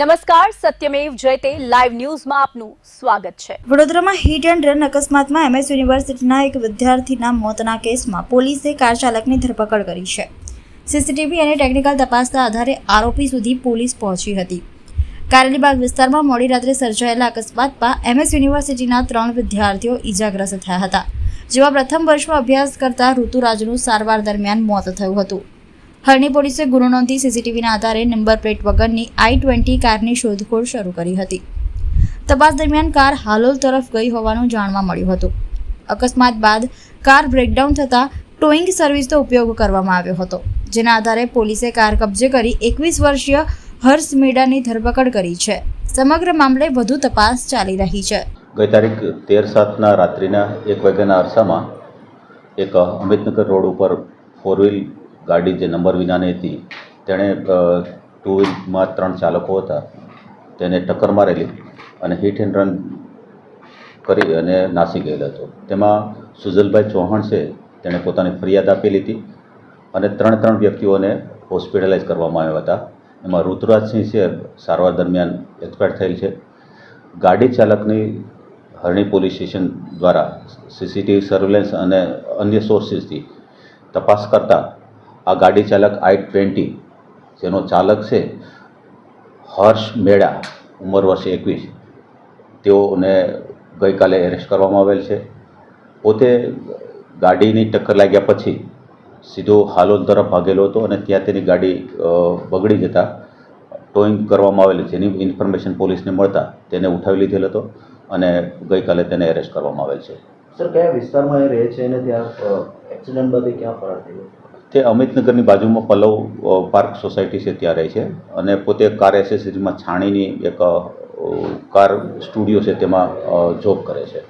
નમસ્કાર, સત્યમેવ જયતે લાઈવ ન્યૂઝમાં આપનું સ્વાગત છે। વડોદરામાં હિટ એન્ડ રન અકસ્માતમાં MS યુનિવર્સિટીના એક વિદ્યાર્થીના મોતના કેસમાં પોલીસે કાર ચાલકની ધરપકડ કરી છે। CCTV અને ટેકનિકલ તપાસના આધારે આરોપી સુધી પોલીસ પહોંચી હતી। કારેલીબાગ વિસ્તારમાં મોડી રાત્રે સર્જાયેલા અકસ્માતમાં MS યુનિવર્સિટીના 3 વિદ્યાર્થીઓ ઈજાગ્રસ્ત થયા હતા, જેમાં પ્રથમ વર્ષમાં અભ્યાસ કરતા ઋતુરાજનું સારવાર દરમિયાન મોત થયું હતું। હરણી પોલીસે ગુનો નોંધી CCTVના આધારે નંબર પ્લેટ વગરની I-20 કારની શોધખોળ શરૂ કરી હતી। તપાસ દરમિયાન કાર હાલોલ તરફ ગઈ હોવાનું જાણવા મળ્યું હતું। અકસ્માત બાદ કાર બ્રેકડાઉન થતાં ટોઈંગ સર્વિસનો ઉપયોગ કરવામાં આવ્યો હતો, જેના આધારે પોલીસે કાર કબજે કરી 21 વર્ષીય હર્ષ મેડાની ધરપકડ કરી છે। સમગ્ર મામલે વધુ તપાસ ચાલી રહી છે। ગઈ તારીખ 13/7ના રાત્રિના 1 વાગ્યાના અરસામાં એક અમિતનગર રોડ ઉપર 4 વ્હીલ ગાડી જે નંબર વિનાની હતી તેણે 2 વ્હીલમાં 3 ચાલકો હતા તેને ટક્કર મારેલી અને હિટ એન્ડ રન કરી અને નાસી ગયેલ હતો। તેમાં સુજલભાઈ ચૌહાણ છે તેણે પોતાની ફરિયાદ આપેલી હતી અને 3 વ્યક્તિઓને હોસ્પિટલાઇઝ કરવામાં આવ્યા હતા। એમાં ઋતુરાજસિંહ છે સારવાર દરમિયાન એક્સપાયર થયેલ છે। ગાડી ચાલકની હરણી પોલીસ સ્ટેશન દ્વારા CCTV સર્વેલન્સ અને અન્ય સોર્સિસથી તપાસ કરતાં આ ગાડી ચાલક I-20 જેનો ચાલક છે હર્ષ મેડા, ઉંમર વર્ષ 21, તેઓને ગઈકાલે એરેસ્ટ કરવામાં આવેલ છે। પોતે ગાડીની ટક્કર લાગ્યા પછી સીધો હાલોલ તરફ ભાગેલો હતો અને ત્યાં તેની ગાડી બગડી જતાં ટોઈંગ કરવામાં આવેલી, જેની ઇન્ફોર્મેશન પોલીસને મળતા તેને ઉઠાવી લીધેલ હતો અને ગઈકાલે તેને એરેસ્ટ કરવામાં આવેલ છે। સર, કયા વિસ્તારમાં એ રહે છે અને ત્યાં એક્સિડન્ટ બાદ ક્યાં ફરાર થયો? તે અમિતનગરની બાજુમાં પલ્લવ પાર્ક સોસાયટી છે ત્યાં રહે છે અને પોતે કાર એસેસરીમાં છાણીની એક કાર સ્ટુડિયો છે તેમાં જોબ કરે છે।